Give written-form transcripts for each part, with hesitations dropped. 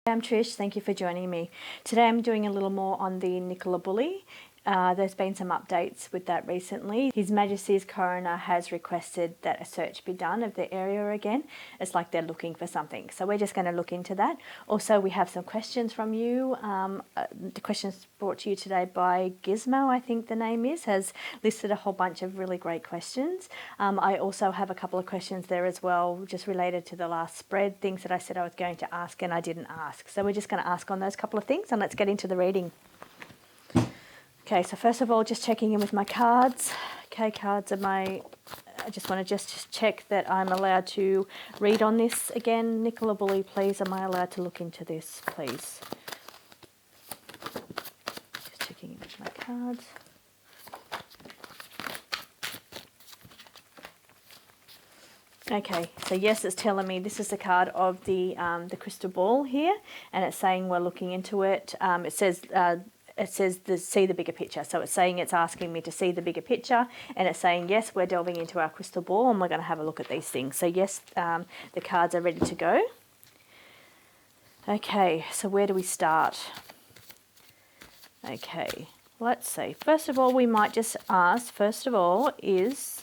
I'm Trish, thank you for joining me. Today I'm doing a little more on the Nicola Bulley. There's been some updates with that recently. His Majesty's Coroner has requested that a search be done of the area again. It's like they're looking for something. So we're just going to look into that. Also, we have some questions from you. The questions brought to you today by Gizmo, I think the name is, has listed a whole bunch of really great questions. I also have a couple of questions there as well, just related to the last spread, things that I said I was going to ask and I didn't ask. So we're just going to ask on those couple of things and let's get into the reading. Okay, so first of all, just checking in with my cards. Okay, cards are I just want to just check that I'm allowed to read on this again. Nicola Bulley, please, am I allowed to look into this, please? Just checking in with my cards. Okay, so yes, it's telling me this is the card of the crystal ball here, and it's saying we're looking into it. It says see the bigger picture. So it's saying it's asking me to see the bigger picture, and it's saying, yes, we're delving into our crystal ball and we're going to have a look at these things. So yes, the cards are ready to go. Okay, so where do we start? Okay, let's see. First of all, we might just ask, first of all, is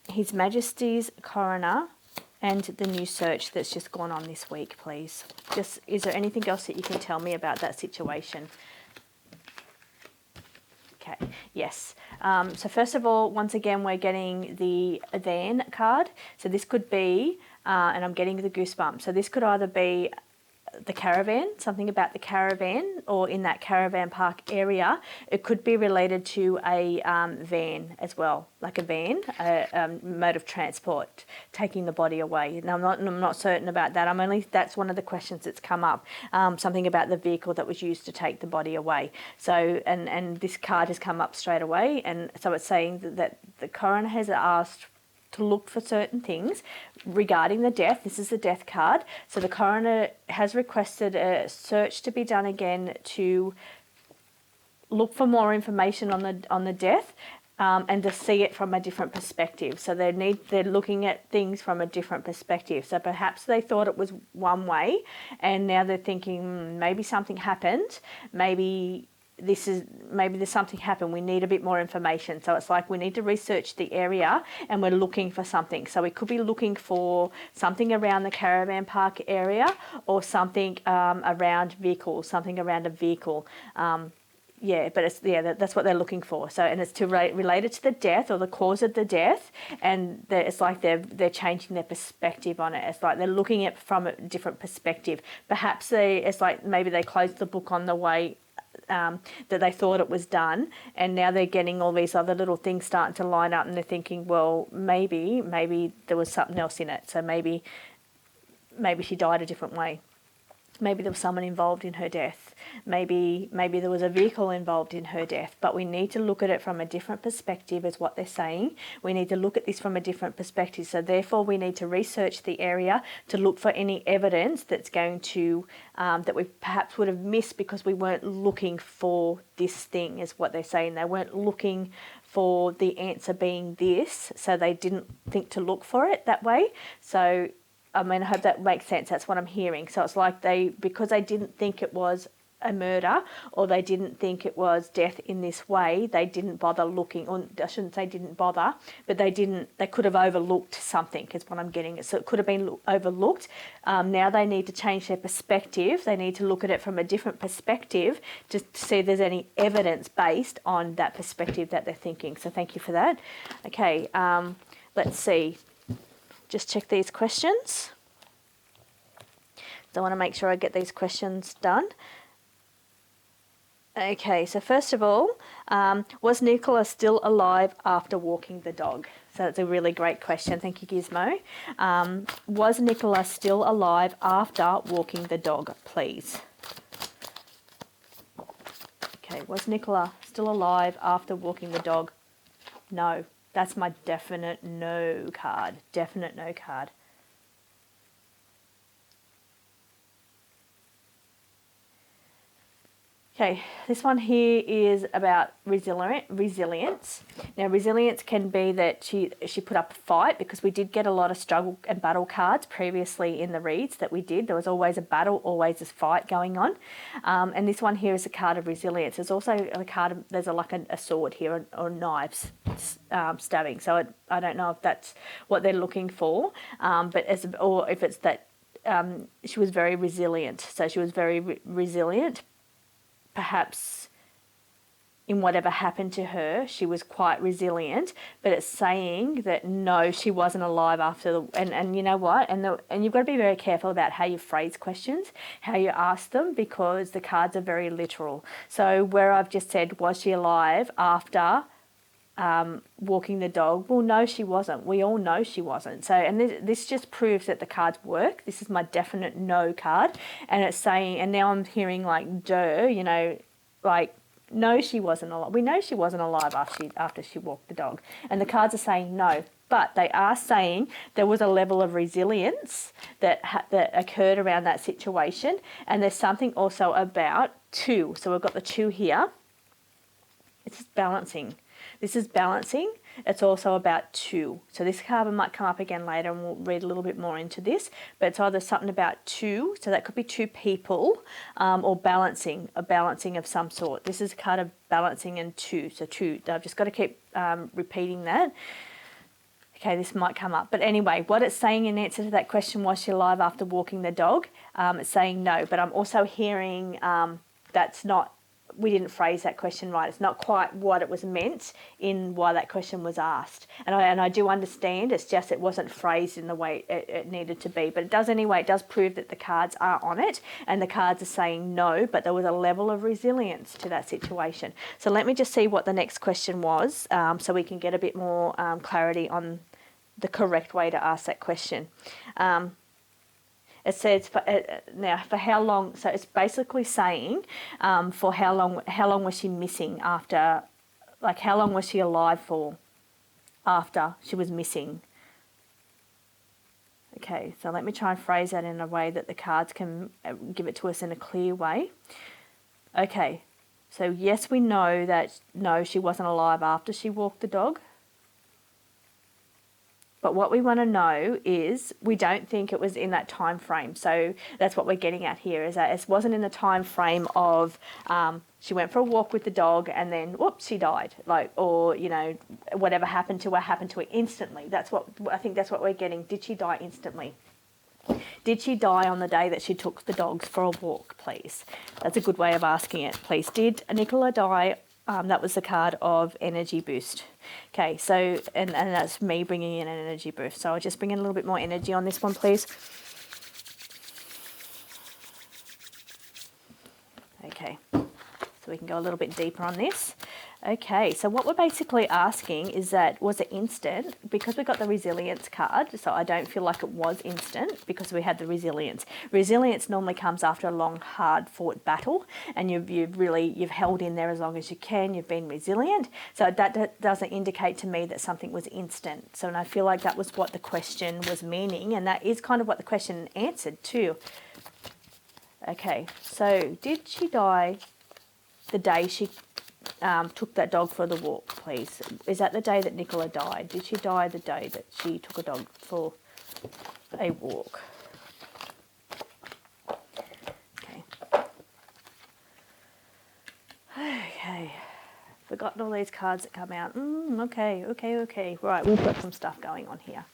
His Majesty's Coroner and the new search that's just gone on this week, please. Just, is there anything else that you can tell me about that situation? Okay, yes. So first of all, once again, we're getting the van card. So this could be, and I'm getting the goosebumps. So this could either be the caravan, something about the caravan, or in that caravan park area. It could be related to a van as well, like a van, a mode of transport, taking the body away. Now, I'm not certain about that. That's one of the questions that's come up, something about the vehicle that was used to take the body away. So, and this card has come up straight away, and so it's saying that the coroner has asked to look for certain things regarding the death. This is the death card. So the coroner has requested a search to be done again to look for more information on the death and to see it from a different perspective. So they're looking at things from a different perspective. So perhaps they thought it was one way and now they're thinking maybe something happened, maybe there's something happened, we need a bit more information. So it's like we need to research the area and we're looking for something. So we could be looking for something around the caravan park area or something around vehicles, something around a vehicle. That's what they're looking for. So, and it's related to the death or the cause of the death, and it's like they're changing their perspective on it. It's like they're looking at it from a different perspective. Perhaps it's like maybe they closed the book on the way that they thought it was done, and now they're getting all these other little things starting to line up, and they're thinking, well, maybe there was something else in it. So maybe she died a different way. Maybe there was someone involved in her death. Maybe there was a vehicle involved in her death. But we need to look at it from a different perspective, is what they're saying. We need to look at this from a different perspective. So therefore, we need to research the area to look for any evidence that's going to that we perhaps would have missed because we weren't looking for this thing, is what they're saying. They weren't looking for the answer being this, so they didn't think to look for it that way. So I hope that makes sense. That's what I'm hearing. So it's like because they didn't think it was a murder or they didn't think it was death in this way, they didn't bother looking, or I shouldn't say didn't bother, but they could have overlooked something is what I'm getting. So it could have been overlooked. Now they need to change their perspective. They need to look at it from a different perspective to see if there's any evidence based on that perspective that they're thinking. So thank you for that. Okay, let's see. Just check these questions. So I want to make sure I get these questions done. Okay, so first of all, was Nicola still alive after walking the dog? So that's a really great question. Thank you, Gizmo. Was Nicola still alive after walking the dog, please? Okay, was Nicola still alive after walking the dog? No. That's my definite no card. Definite no card. Okay, this one here is about resilience. Now, resilience can be that she put up a fight, because we did get a lot of struggle and battle cards previously in the reads that we did. There was always a battle, always a fight going on. And this one here is a card of resilience. There's also a card of, there's like a sword here, or knives stabbing. So I don't know if that's what they're looking for, or if it's that she was very resilient. So she was very resilient. Perhaps in whatever happened to her, she was quite resilient, but it's saying that no, she wasn't alive after the, and you know what, and you've got to be very careful about how you phrase questions, how you ask them, because the cards are very literal. So where I've just said, was she alive after walking the dog? Well, no, she wasn't. We all know she wasn't. So, and this just proves that the cards work. This is my definite no card, and it's saying, and now I'm hearing like duh, you know, like no, she wasn't alive. We know she wasn't alive after she walked the dog, and the cards are saying no. But they are saying there was a level of resilience that occurred around that situation, and there's something also about two. So we've got the two here. It's balancing. This is balancing. It's also about two. So this card might come up again later, and we'll read a little bit more into this. But it's either something about two, so that could be two people, or balancing, a balancing of some sort. This is a card of balancing and two. So two. I've just got to keep repeating that. Okay, this might come up. But anyway, what it's saying in answer to that question, was she alive after walking the dog? It's saying no. But I'm also hearing that's not, we didn't phrase that question right. It's not quite what it was meant in why that question was asked. And I do understand, it's just it wasn't phrased in the way it needed to be. But it does anyway, it does prove that the cards are on it, and the cards are saying no, but there was a level of resilience to that situation. So let me just see what the next question was, so we can get a bit more clarity on the correct way to ask that question. It says now for how long. So it's basically saying for how long was she missing after, like how long was she alive for after she was missing. Okay, so let me try and phrase that in a way that the cards can give it to us in a clear way. Okay, so yes, we know that no, she wasn't alive after she walked the dog. But what we want to know is we don't think it was in that time frame. So that's what we're getting at here, is that it wasn't in the time frame of she went for a walk with the dog and then whoops, she died, like, or you know, whatever happened to her instantly. That's what I think. That's what we're getting. Did she die instantly? Did she die on the day that she took the dogs for a walk, please? That's a good way of asking it, please. Did Nicola die? That was the card of energy boost. Okay, so, and that's me bringing in an energy boost. So I'll just bring in a little bit more energy on this one, please. Okay, so we can go a little bit deeper on this. Okay, so what we're basically asking is that, was it instant? Because we got the resilience card, so I don't feel like it was instant because we had the resilience. Resilience normally comes after a long, hard-fought battle, and you've held in there as long as you can. You've been resilient, so that doesn't indicate to me that something was instant. So, and I feel like that was what the question was meaning, and that is kind of what the question answered too. Okay, so did she die the day she took that dog for the walk, please? Is that the day that Nicola died? Did she die the day that she took a dog for a walk? Okay. Okay. Forgotten all these cards that come out. Okay. Right, we've got some stuff going on here.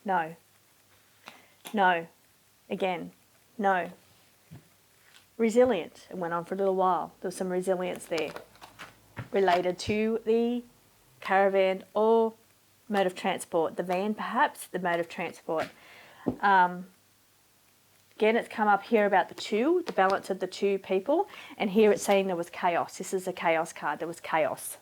No. Again, no. Resilient. It went on for a little while. There was some resilience there related to the caravan or mode of transport. The van, perhaps, the mode of transport. Again, it's come up here about the two, the balance of the two people. And here it's saying there was chaos. This is a chaos card. There was chaos.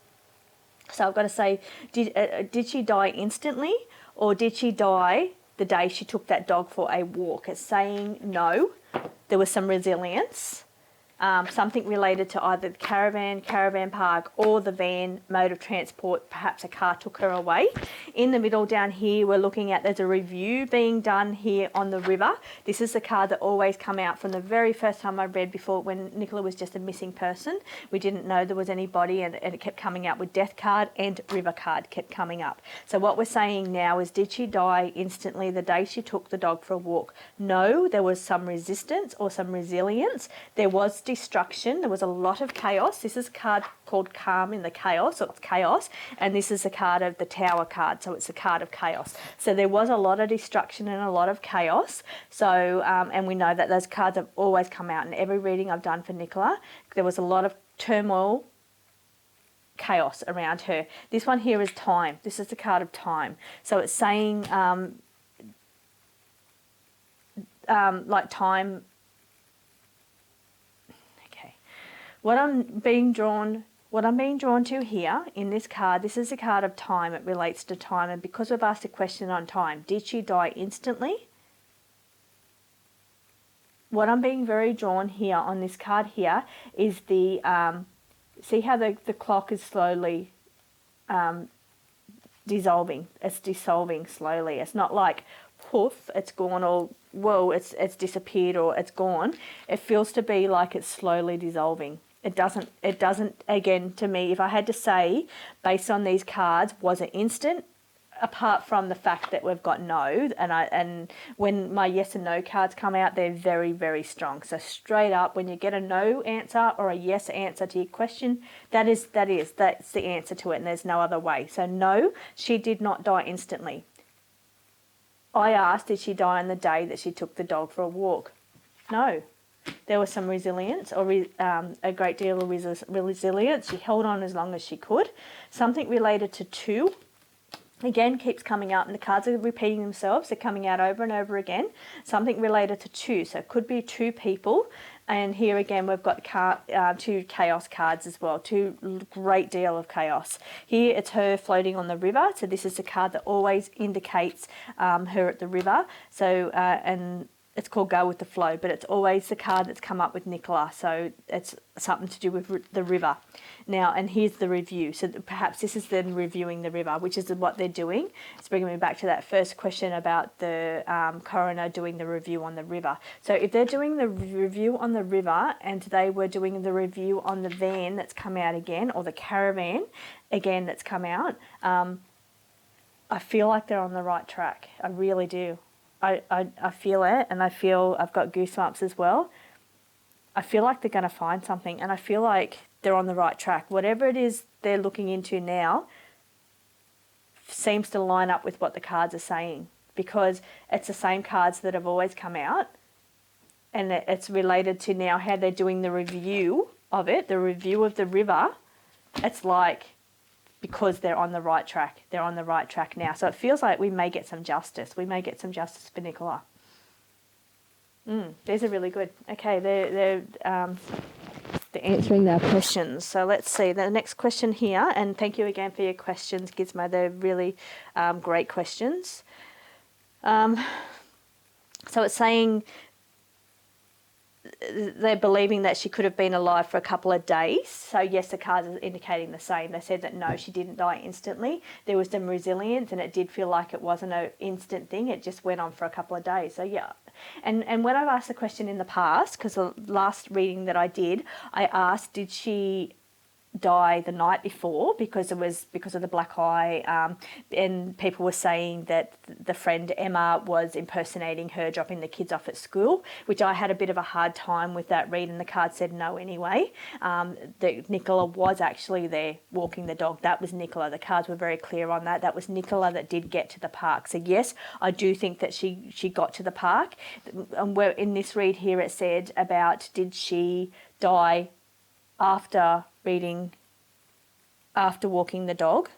So I've got to say, did she die instantly, or did she die the day she took that dog for a walk? It's saying no. There was some resilience. something related to either the caravan park, or the van mode of transport. Perhaps a car took her away. In the middle down here, we're looking at, there's a review being done here on the river. This is the card that always come out from the very first time I read before, when Nicola was just a missing person. We didn't know there was anybody, and it kept coming out with death card and river card kept coming up. So what we're saying now is, did she die instantly the day she took the dog for a walk? No, there was some resistance or some resilience. There was destruction. There was a lot of chaos. This is a card called Calm in the Chaos, so it's chaos. And this is a card of the Tower card, so it's a card of chaos. So there was a lot of destruction and a lot of chaos. So, and we know that those cards have always come out in every reading I've done for Nicola. There was a lot of turmoil, chaos around her. This one here is time. This is the card of time. So it's saying, like time. Okay. What I'm being drawn to here in this card, this is a card of time. It relates to time. And because we've asked a question on time, did she die instantly? What I'm being very drawn here on this card here is the, see how the clock is slowly dissolving. It's dissolving slowly. It's not like poof, it's gone, or whoa, it's disappeared, or it's gone. It feels to be like it's slowly dissolving. It doesn't, again, to me, if I had to say, based on these cards, was it instant? Apart from the fact that we've got no, and when my yes and no cards come out, they're very, very strong. So straight up, when you get a no answer or a yes answer to your question, that's the answer to it, and there's no other way. So no, she did not die instantly. I asked, did she die on the day that she took the dog for a walk? No. There was some resilience, or a great deal of resilience. She held on as long as she could. Something related to two, again, keeps coming out, and the cards are repeating themselves. They're coming out over and over again. Something related to two, so it could be two people. And here again, we've got two chaos cards as well, two great deal of chaos. Here it's her floating on the river, so this is the card that always indicates her at the river. So, and it's called Go With The Flow, but it's always the card that's come up with Nicola, so it's something to do with the river. Now, and here's the review. So perhaps this is them reviewing the river, which is what they're doing. It's bringing me back to that first question about the coroner doing the review on the river. So if they're doing the review on the river, and they were doing the review on the van that's come out again, or the caravan again that's come out, I feel like they're on the right track. I really do. I feel it, and I feel I've got goosebumps as well. I feel like they're going to find something, and I feel like they're on the right track. Whatever it is they're looking into now seems to line up with what the cards are saying, because it's the same cards that have always come out, and it's related to now how they're doing the review of it, the review of the river. It's like, because they're on the right track. They're on the right track now. So it feels like we may get some justice. We may get some justice for Nicola. These are really good. Okay, they're answering their questions. So let's see the next question here. And thank you again for your questions, Gizmo. They're really great questions. So it's saying they're believing that she could have been alive for a couple of days. So yes, the cards are indicating the same. They said that no, she didn't die instantly. There was some resilience, and it did feel like it wasn't an instant thing. It just went on for a couple of days. So yeah. And when I've asked the question in the past, because the last reading that I did, I asked, did she die the night before because of the black eye, and people were saying that the friend Emma was impersonating her, dropping the kids off at school, which I had a bit of a hard time with that read, and the card said no anyway. That Nicola was actually there walking the dog. That was Nicola. The cards were very clear on that. That was Nicola that did get to the park. So yes, I do think that she got to the park. And where in this read here it said about, did she die after walking the dog?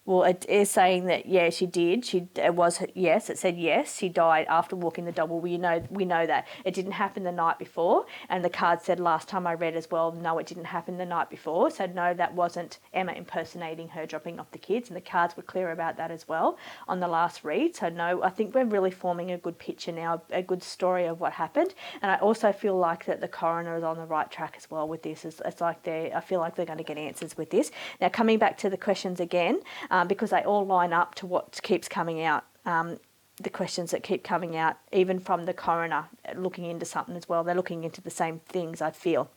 Well, it is saying that, yeah, she did. It said yes, she died after walking the dog. Well, we know that. It didn't happen the night before. And the card said last time I read as well, no, it didn't happen the night before. So no, that wasn't Emma impersonating her dropping off the kids. And the cards were clear about that as well on the last read. So no, I think we're really forming a good picture now, a good story of what happened. And I also feel like that the coroner is on the right track as well with this. It's like I feel like they're going to get answers with this. Now, coming back to the questions again, because they all line up to what keeps coming out, the questions that keep coming out, even from the coroner looking into something as well. They're looking into the same things, I feel.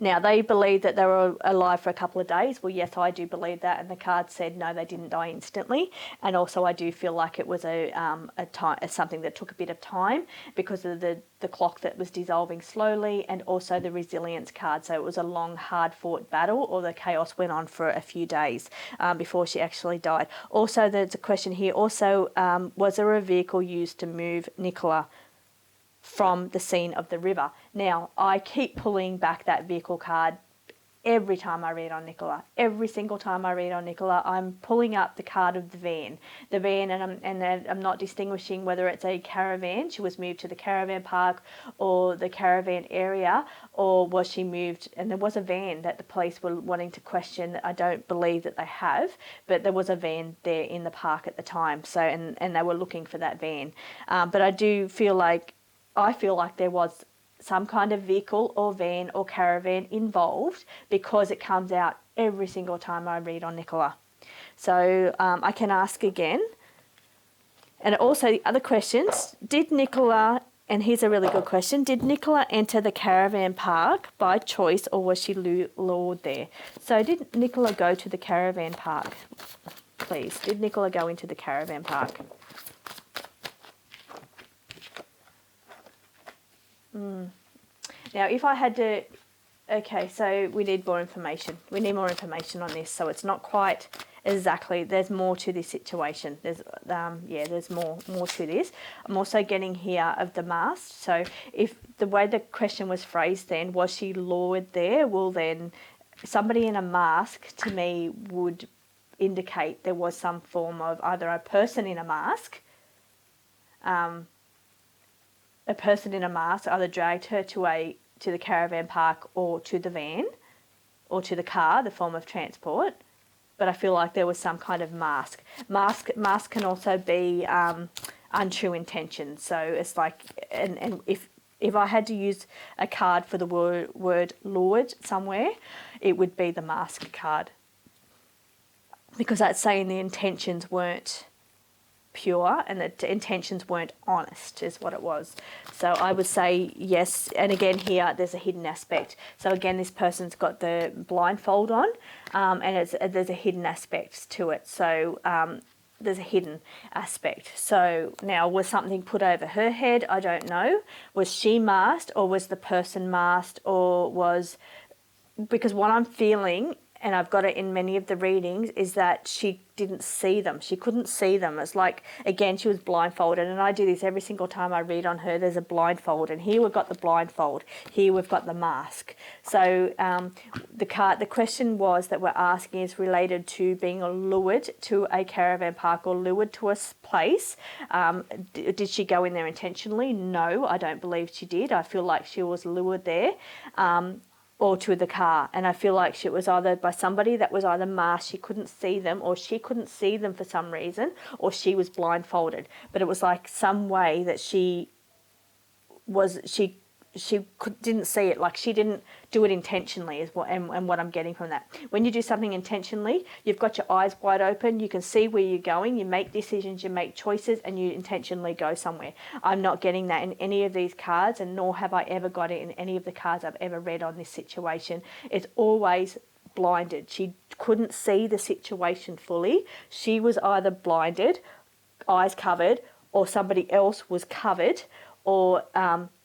Now, they believe that they were alive for a couple of days. Well, yes, I do believe that. And the card said, no, they didn't die instantly. And also I do feel like it was something that took a bit of time because of the clock that was dissolving slowly, and also the resilience card. So it was a long, hard-fought battle, or the chaos went on for a few days before she actually died. Also, there's a question here. Also, was there a vehicle used to move Nicola from the scene of the river? Now, I keep pulling back that vehicle card every time I read on Nicola. Every single time I read on Nicola, I'm pulling up the card of the van. And I'm not distinguishing whether it's a caravan, she was moved to the caravan park or the caravan area, or was she moved, and there was a van that the police were wanting to question that I don't believe that they have, but there was a van there in the park at the time. So, and they were looking for that van. But I feel like there was some kind of vehicle or van or caravan involved, because it comes out every single time I read on Nicola. So I can ask again. And also the other questions, did Nicola, and here's a really good question, did Nicola enter the caravan park by choice, or was she lured there? So did Nicola go to the caravan park? Please, did Nicola go into the caravan park? Now, if I had to... Okay, so we need more information. We need more information on this. So it's not quite exactly... There's more to this situation. There's more to this. I'm also getting here of the mask. So if the way the question was phrased then, was she lured there? Well, then somebody in a mask, to me, would indicate there was some form of either a person in a mask... a person in a mask either dragged her to the caravan park or to the van or to the car, the form of transport. But I feel like there was some kind of mask. Mask can also be untrue intention. So it's like, and if I had to use a card for the word lured somewhere, it would be the mask card, because that's saying the intentions weren't pure and the intentions weren't honest, is what it was. So I would say yes. And again, here there's a hidden aspect. So again, this person's got the blindfold on, and there's a hidden aspect to it. So there's a hidden aspect. So now, was something put over her head? I don't know. Was she masked, or was the person masked, or was... Because what I'm feeling, and I've got it in many of the readings, is that she didn't see them. She couldn't see them. It's like, again, she was blindfolded. And I do this every single time I read on her. There's a blindfold. And here we've got the blindfold. Here we've got the mask. So the question was that we're asking is related to being lured to a caravan park or lured to a place. Did she go in there intentionally? No, I don't believe she did. I feel like she was lured there. Or to the car, and I feel like she was either by somebody that was either masked, she couldn't see them, or she couldn't see them for some reason, or she was blindfolded. But it was like some way that she didn't see it, like she didn't do it intentionally, is what I'm getting from that. When you do something intentionally, you've got your eyes wide open, you can see where you're going, you make decisions, you make choices, and you intentionally go somewhere. I'm not getting that in any of these cards, and nor have I ever got it in any of the cards I've ever read on this situation. It's always blinded. She couldn't see the situation fully. She was either blinded, eyes covered, or somebody else was covered, or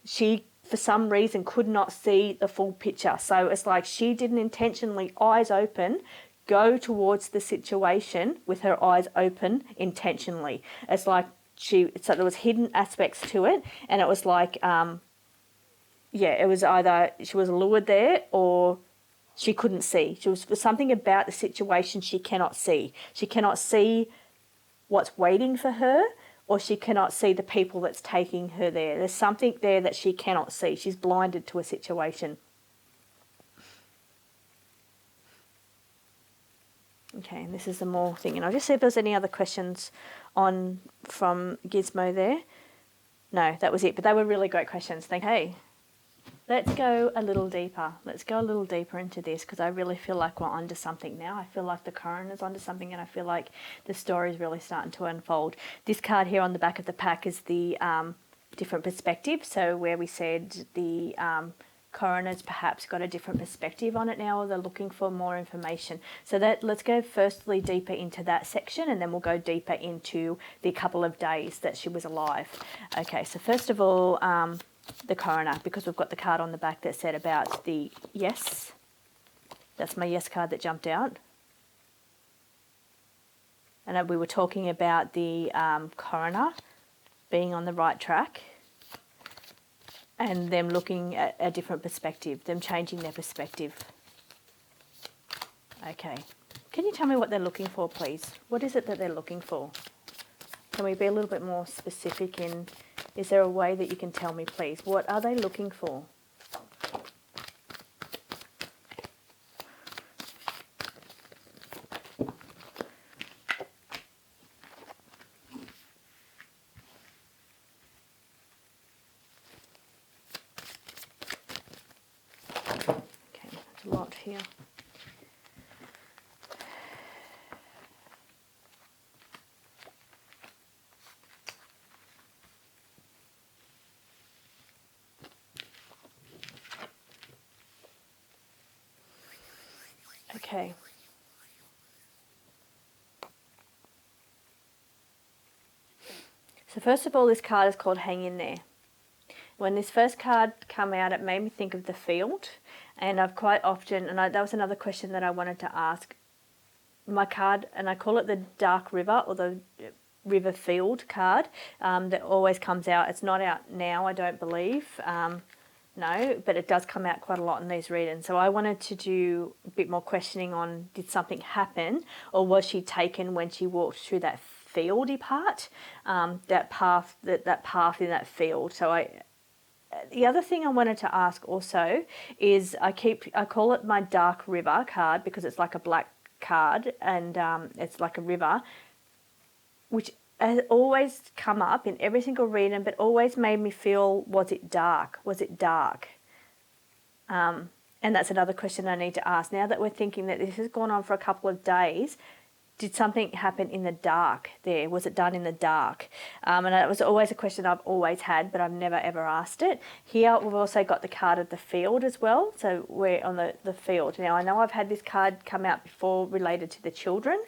she for some reason could not see the full picture. So it's like she didn't intentionally, eyes open, go towards the situation with her eyes open intentionally. It's like so there was hidden aspects to it, and it was like, it was either she was lured there, or she couldn't see. She was something about the situation she cannot see. She cannot see what's waiting for her, or she cannot see the people that's taking her there. There's something there that she cannot see. She's blinded to a situation. Okay, and this is the more thing. And I'll just see if there's any other questions on from Gizmo there. No, that was it. But they were really great questions. Thank you. Hey, let's go a little deeper. Let's go a little deeper into this, because I really feel like we're onto something now. I feel like the coroner's onto something, and I feel like the story is really starting to unfold. This card here on the back of the pack is the different perspective. So where we said the coroner's perhaps got a different perspective on it now, or they're looking for more information. So that, let's go firstly deeper into that section, and then we'll go deeper into the couple of days that she was alive. Okay, so first of all, the coroner, because we've got the card on the back that said about the yes. That's my yes card that jumped out. And we were talking about the coroner being on the right track, and them looking at a different perspective, them changing their perspective. Okay. Can you tell me what they're looking for, please? What is it that they're looking for? Can we be a little bit more specific in, is there a way that you can tell me, please? What are they looking for? A lot here. Okay. So first of all, this card is called Hang In There. When this first card came out, it made me think of the field. And I've quite often, and that was another question that I wanted to ask. My card, and I call it the Dark River, or the River Field card, that always comes out. It's not out now, I don't believe. No, but it does come out quite a lot in these readings. So I wanted to do a bit more questioning on, did something happen, or was she taken when she walked through that fieldy part, that path in that field. So the other thing I wanted to ask also is, I call it my Dark River card because it's like a black card, and it's like a river, which has always come up in every single reading, but always made me feel, was it dark? Was it dark? And that's another question I need to ask. Now that we're thinking that this has gone on for a couple of days, did something happen in the dark there? Was it done in the dark? And that was always a question I've always had, but I've never ever asked it. Here we've also got the card of the field as well. So we're on the field. Now I know I've had this card come out before related to the children,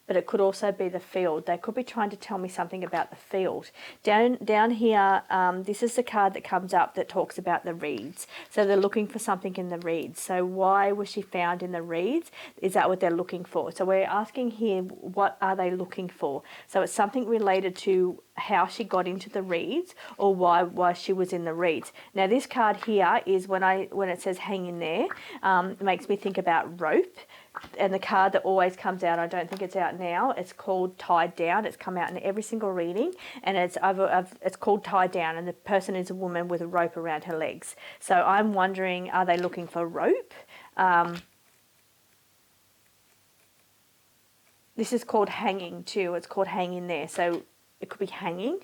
but it could also be the field. They could be trying to tell me something about the field. Down here, this is the card that comes up that talks about the reeds. So they're looking for something in the reeds. So why was she found in the reeds? Is that what they're looking for? So we're asking here, what are they looking for? So it's something related to how she got into the reeds, or why she was in the reeds. Now this card here is, when it says hang in there, it makes me think about rope. And the card that always comes out, I don't think it's out now, it's called Tied Down. It's come out in every single reading, and it's called Tied Down, and the person is a woman with a rope around her legs. So I'm wondering, are they looking for rope? This is called hanging too. It's called hang in there. So it could be hanging.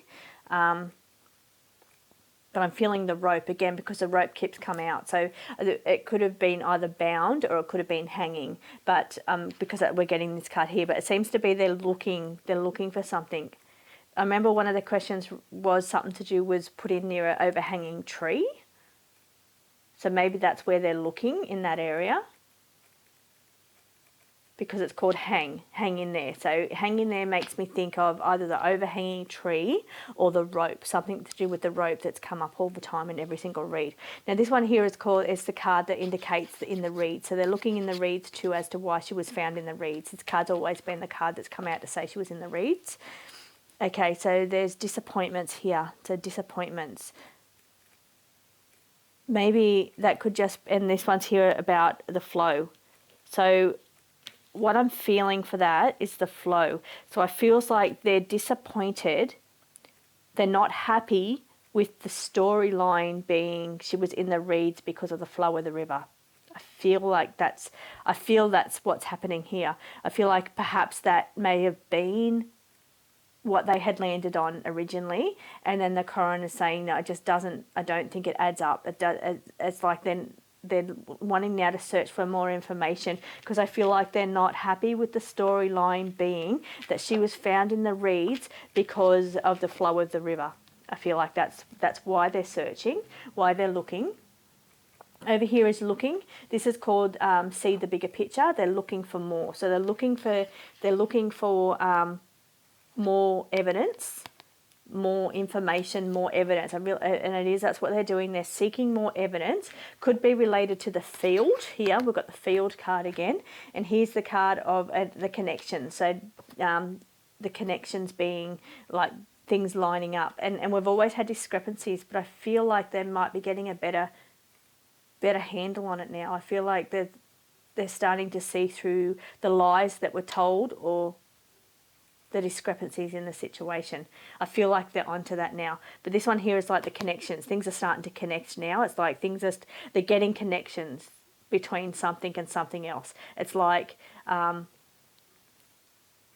But I'm feeling the rope again, because the rope keeps coming out. So it could have been either bound, or it could have been hanging. But because we're getting this card here, but it seems to be they're looking for something. I remember one of the questions was something to do was put in near an overhanging tree. So maybe that's where they're looking, in that area, because it's called hang in there. So hang in there makes me think of either the overhanging tree or the rope, something to do with the rope that's come up all the time in every single read. Now this one here is the card that indicates in the reeds. So they're looking in the reeds too as to why she was found in the reeds. This card's always been the card that's come out to say she was in the reeds. Okay, so there's disappointments here. So disappointments. maybe that could just, and this one's here about the flow. So what I'm feeling for that is the flow. So I feels like they're disappointed. They're not happy with the storyline being she was in the reeds because of the flow of the river. I feel that's what's happening here. I feel like perhaps that may have been what they had landed on originally, and then the coroner is saying, no, it just doesn't, I don't think it adds up. It's like then they're wanting now to search for more information, because I feel like they're not happy with the storyline being that she was found in the reeds because of the flow of the river. I feel like that's why they're searching, why they're looking. Over here is looking. This is called see the bigger picture. They're looking for more. So they're looking for more evidence, more information, more evidence. And that's what they're doing. They're seeking more evidence. Could be related to the field. Here we've got the field card again, and here's the card of the connection. So the connections being like things lining up, and we've always had discrepancies, but I feel like they might be getting a better handle on it now. I feel like they're starting to see through the lies that were told or the discrepancies in the situation. I feel like they're onto that now. But this one here is like the connections. Things are starting to connect now. It's like they're getting connections between something and something else. It's like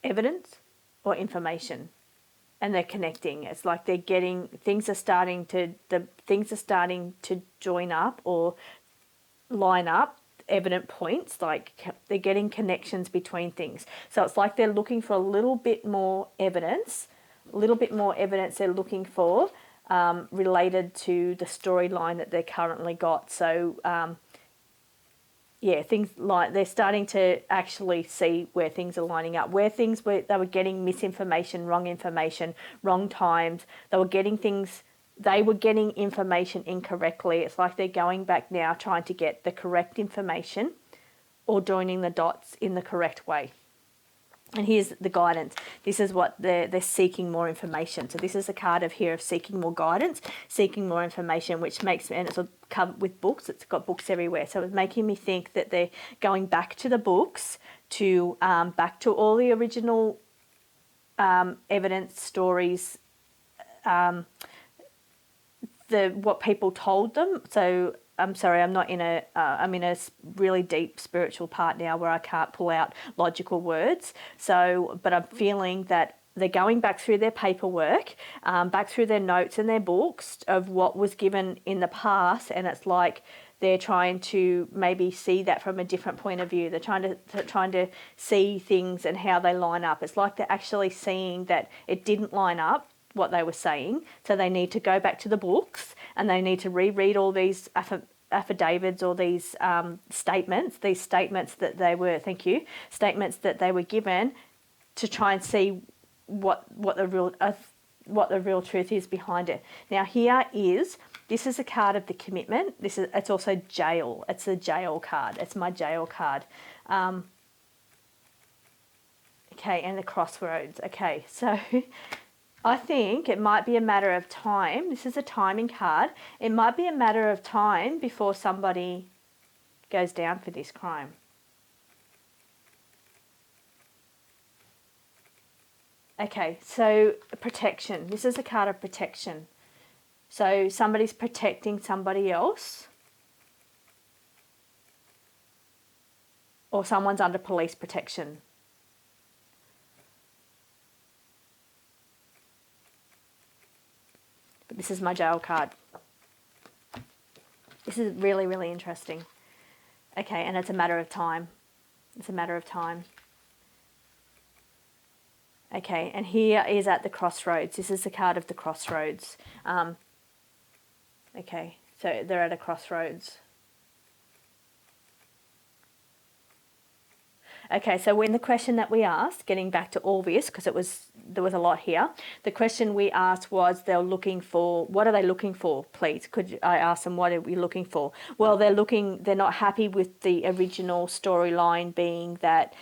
evidence or information, and they're connecting. It's like they're getting things are starting to join up or line up. Evident points, like they're getting connections between things. So it's like they're looking for a little bit more evidence they're looking for related to the storyline that they're currently got. So things like they're starting to actually see where things are lining up, where they were getting misinformation, wrong times. They were getting information incorrectly. It's like they're going back now trying to get the correct information or joining the dots in the correct way. And here's the guidance. This is what they're seeking more information. So this is a card of here of seeking more guidance, seeking more information, which makes, and it's covered with books. It's got books everywhere. So it's making me think that they're going back to the books, back to all the original evidence, stories, what people told them. So I'm sorry, I'm in a really deep spiritual part now where I can't pull out logical words. So, but I'm feeling that they're going back through their paperwork, back through their notes and their books of what was given in the past, and it's like they're trying to maybe see that from a different point of view. They're trying to see things and how they line up. It's like they're actually seeing that it didn't line up, what they were saying, so they need to go back to the books and they need to reread all these affidavits or these statements that they were given to try and see what the real truth is behind it. Now this is a card of the commitment. It's also jail. It's a jail card. It's my jail card. Okay, and the crossroads. Okay, so I think it might be a matter of time. This is a timing card. It might be a matter of time before somebody goes down for this crime. Okay, so protection. This is a card of protection. So somebody's protecting somebody else, or someone's under police protection. But this is my jail card. This is really, really interesting. Okay, and it's a matter of time. It's a matter of time. Okay, and here is at the crossroads. This is the card of the crossroads. Okay, so they're at a crossroads. Okay, so when the question that we asked, getting back to all this, because there was a lot here, the question we asked was what are they looking for, please? Could I ask them, what are we looking for? Well, they're not happy with the original storyline being that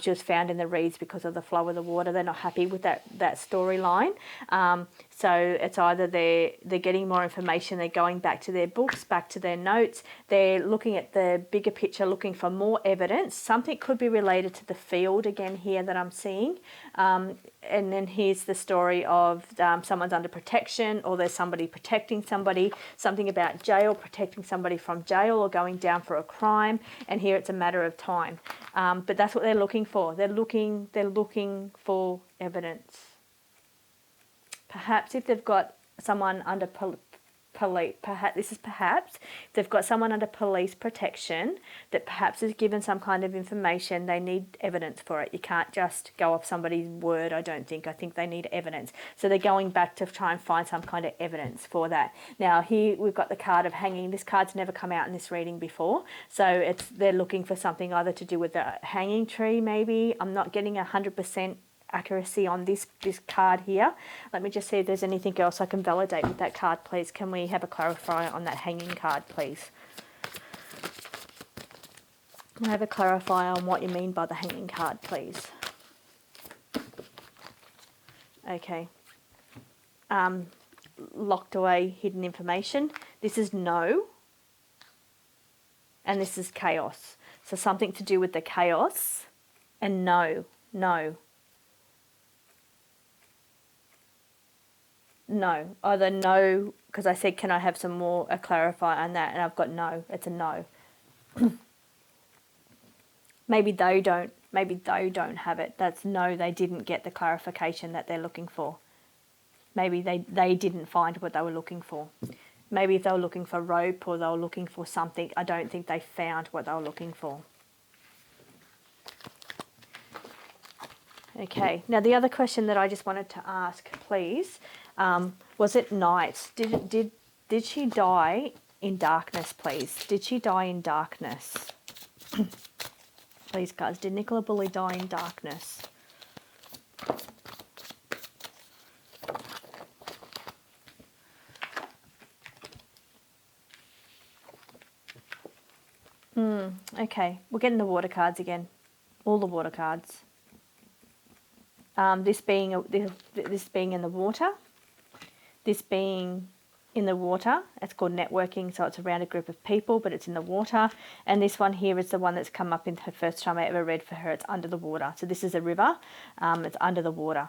she was found in the reeds because of the flow of the water. They're not happy with that storyline. So it's either they're getting more information, they're going back to their books, back to their notes, they're looking at the bigger picture, looking for more evidence. Something could be related to the field again here that I'm seeing. And then here's the story of someone's under protection, or there's somebody protecting somebody, something about jail, protecting somebody from jail or going down for a crime. And here it's a matter of time. But that's what they're looking for. They're looking for evidence. Perhaps if they've got someone under police, perhaps they've got someone under police protection that perhaps is given some kind of information, they need evidence for it. You can't just go off somebody's word, I don't think. I think they need evidence. So they're going back to try and find some kind of evidence for that. Now here we've got the card of hanging. This card's never come out in this reading before. So they're looking for something either to do with the hanging tree maybe. I'm not getting 100% accuracy on this card here. Let me just see if there's anything else I can validate with that card, please. Can we have a clarifier on that hanging card, please? Can I have a clarifier on what you mean by the hanging card, please? Okay. Locked away, hidden information. This is no. And this is chaos. So something to do with the chaos and no. No, either no, because I said, can I have some more, a clarifier on that? And I've got no, it's a no. Maybe they don't have it. That's no, they didn't get the clarification that they're looking for. Maybe they didn't find what they were looking for. Maybe if they were looking for rope or they were looking for something, I don't think they found what they were looking for. Okay, now the other question that I just wanted to ask, please, was it night? Did she die in darkness, please? Did she die in darkness? Please, guys, did Nicola Bulley die in darkness? Okay, we're getting the water cards again. All the water cards. This being in the water. This being in the water, it's called networking, so it's around a group of people, but it's in the water. And this one here is the one that's come up in her first time I ever read for her. It's under the water. So this is a river. It's under the water.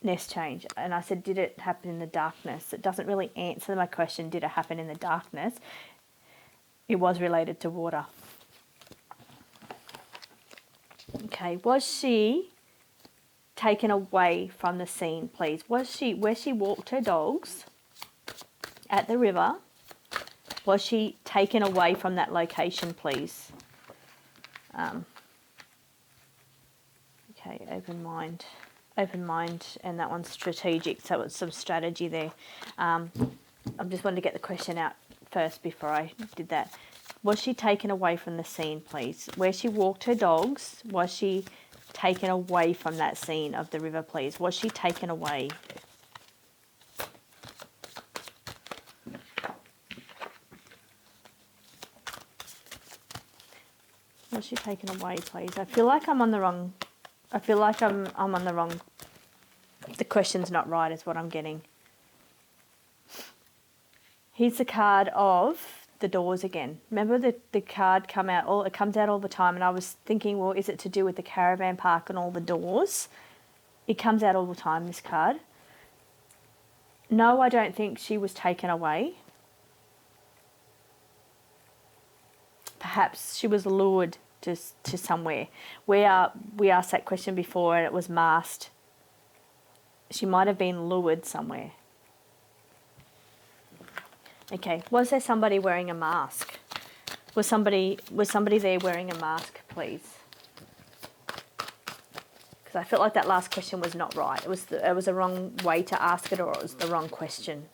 Nest change. And I said, did it happen in the darkness? It doesn't really answer my question, did it happen in the darkness? It was related to water. Okay, was she taken away from the scene, please? Was she, where she walked her dogs at the river, was she taken away from that location, please? Okay, open mind, and that one's strategic, so it's some strategy there. I just wanted to get the question out first before I did that. Was she taken away from the scene, please? Where she walked her dogs, was she taken away from that scene of the river, please? Was she taken away? Was she taken away, please? I feel like I'm on the wrong. I feel like I'm on the wrong. The question's not right, is what I'm getting. Here's the card of the doors again. Remember the card it comes out all the time, and I was thinking, well, is it to do with the caravan park and all the doors? It comes out all the time, this card. No, I don't think she was taken away. Perhaps she was lured to somewhere. We asked that question before and it was masked. She might have been lured somewhere. Okay, was there somebody wearing a mask? Was somebody there wearing a mask, please? Because I felt like that last question was not right. It was the wrong way to ask it, or it was the wrong question.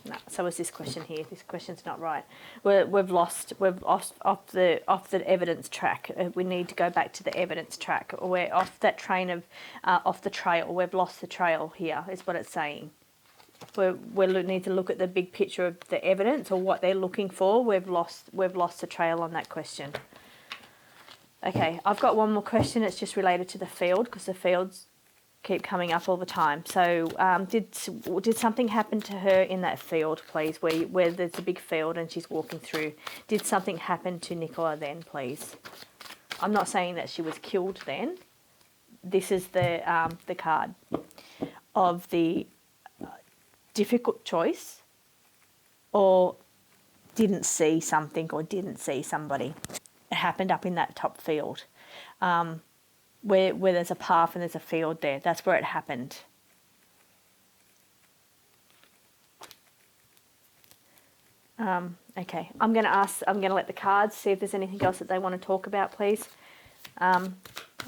No. So is this question here? This question's not right. We've lost off the evidence track. We need to go back to the evidence track. We're off that train of off the trail. We've lost the trail here, is what it's saying. We need to look at the big picture of the evidence or what they're looking for. We've lost the trail on that question. Okay, I've got one more question. It's just related to the field, because the field's keep coming up all the time. So did something happen to her in that field, please, where there's a big field and she's walking through? Did something happen to Nicola then, please? I'm not saying that she was killed then. This is the card of the difficult choice, or didn't see something, or didn't see somebody. It happened up in that top field. Where there's a path and there's a field there. That's where it happened. Okay, I'm going to let the cards see if there's anything else that they want to talk about, please.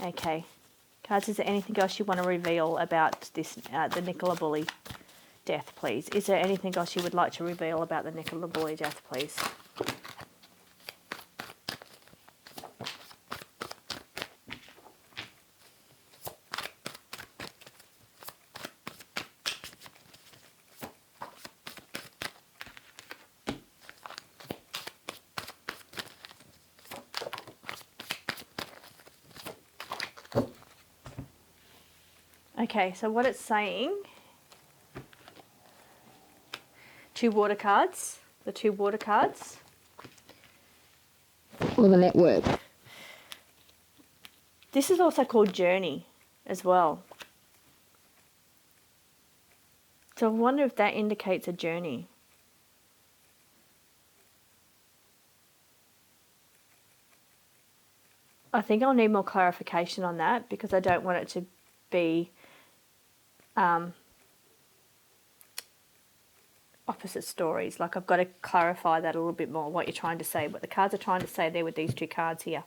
Okay, cards, is there anything else you want to reveal about this, the Nicola Bulley death, please? Is there anything else you would like to reveal about the Nicola Bulley death, please? Okay, so what it's saying, two water cards, the two water cards. Or the network. This is also called journey as well. So I wonder if that indicates a journey. I think I'll need more clarification on that because I don't want it to be opposite stories. Like, I've got to clarify that a little bit more, what you're trying to say, what the cards are trying to say there with these two cards here.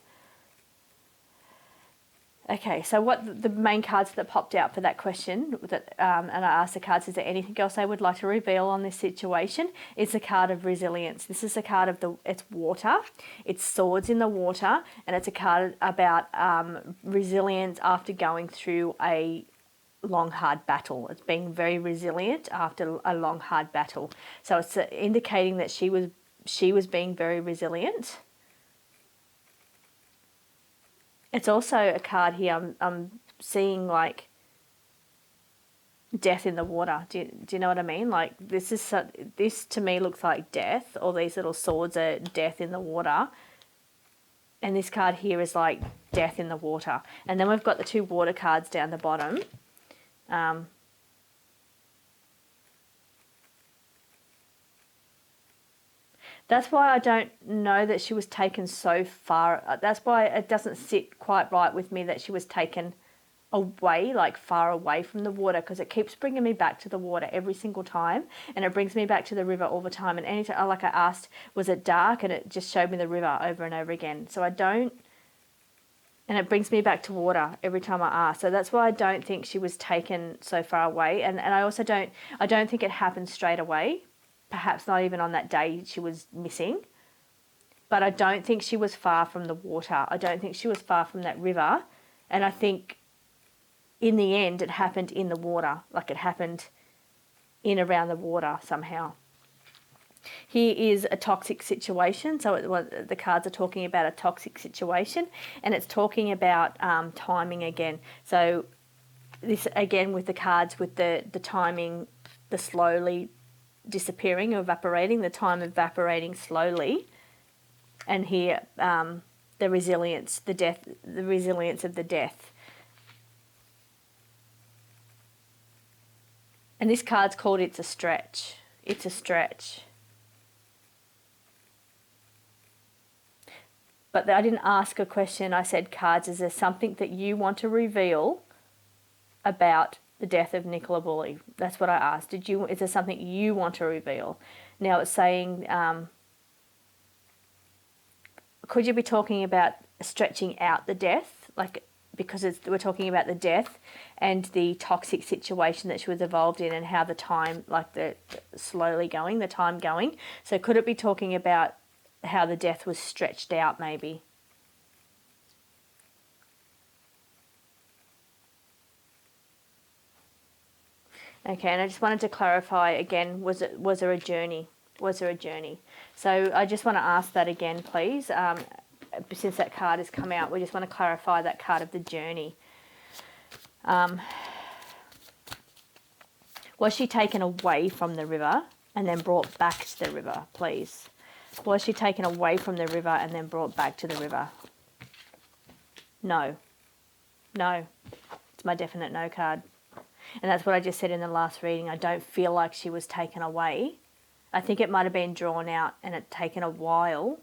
Okay, so what the main cards that popped out for that question, that and I asked the cards, is there anything else I would like to reveal on this situation? It's a card of resilience. This is a card of it's water, it's swords in the water, and it's a card about resilience after going through a long, hard battle. It's being very resilient after a long, hard battle. So it's indicating that she was being very resilient. It's also a card here, I'm seeing like death in the water. Do you know what I mean? Like, this to me looks like death. All these little swords are death in the water. And this card here is like death in the water. And then we've got the two water cards down the bottom. That's why I don't know that she was taken so far. That's why it doesn't sit quite right with me that she was taken away, like far away from the water, because it keeps bringing me back to the water every single time, and it brings me back to the river all the time. And anytime, like I asked, was it dark? And it just showed me the river over and over again. So I don't, and it brings me back to water every time I ask. So that's why I don't think she was taken so far away. And I also don't think it happened straight away. Perhaps not even on that day she was missing. But I don't think she was far from the water. I don't think she was far from that river. And I think in the end it happened in the water. Like, it happened in around the water somehow. Here is a toxic situation. So the cards are talking about a toxic situation, and it's talking about timing again. So this again with the cards with the timing, the slowly disappearing or evaporating, the time evaporating slowly. And here the resilience, the resilience of the death. And this card's called It's a Stretch. It's a stretch. But I didn't ask a question. I said, cards, is there something that you want to reveal about the death of Nicola Bulley? That's what I asked. Is there something you want to reveal? Now it's saying, could you be talking about stretching out the death? Like, because we're talking about the death and the toxic situation that she was involved in, and how the time, like the slowly going, the time going. So could it be talking about how the death was stretched out, maybe? Okay, and I just wanted to clarify again, was there a journey? Was there a journey? So I just want to ask that again, please. Since that card has come out, we just want to clarify that card of the journey. Was she taken away from the river and then brought back to the river, please? Was she taken away from the river and then brought back to the river? No. No. It's my definite no card. And that's what I just said in the last reading. I don't feel like she was taken away. I think it might have been drawn out and it taken a while.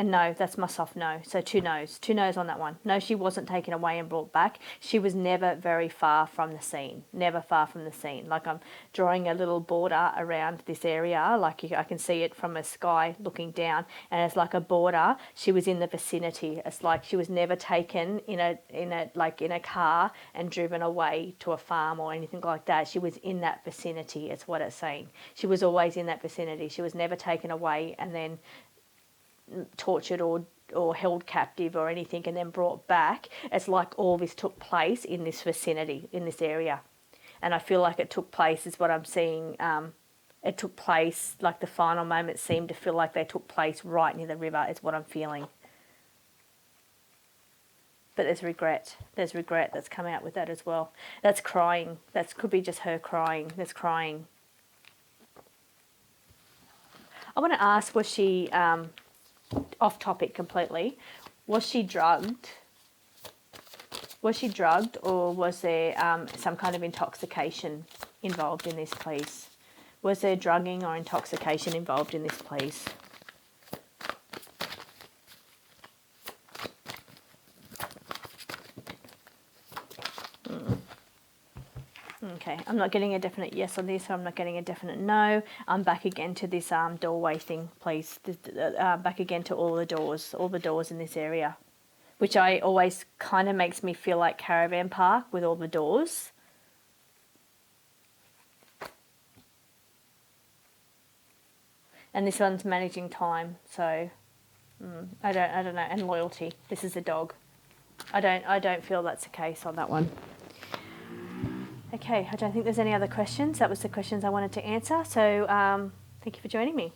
And no, that's my soft no. So 2 no's. 2 no's on that one. No, she wasn't taken away and brought back. She was never very far from the scene. Never far from the scene. Like I'm drawing a little border around this area. Like I can see it from a sky looking down. And it's like a border. She was in the vicinity. It's like she was never taken in a car and driven away to a farm or anything like that. She was in that vicinity. It's what it's saying. She was always in that vicinity. She was never taken away and then tortured or held captive or anything and then brought back. It's like all this took place in this vicinity, in this area. And I feel like it took place is what I'm seeing. It took place, like the final moments seem to feel like they took place right near the river is what I'm feeling. But there's regret. There's regret that's come out with that as well. That's crying. That could be just her crying. There's crying. I want to ask, was she... off topic completely, was she drugged? Was she drugged or was there some kind of intoxication involved in this, please? Was there drugging or intoxication involved in this, please? Okay, I'm not getting a definite yes on this, so I'm not getting a definite no. I'm back again to this doorway thing, please. Back again to all the doors in this area, which I always kind of makes me feel like caravan park with all the doors. And this one's managing time, so I don't know. And loyalty. This is a dog. I don't feel that's the case on that one. Okay, I don't think there's any other questions. That was the questions I wanted to answer. So thank you for joining me.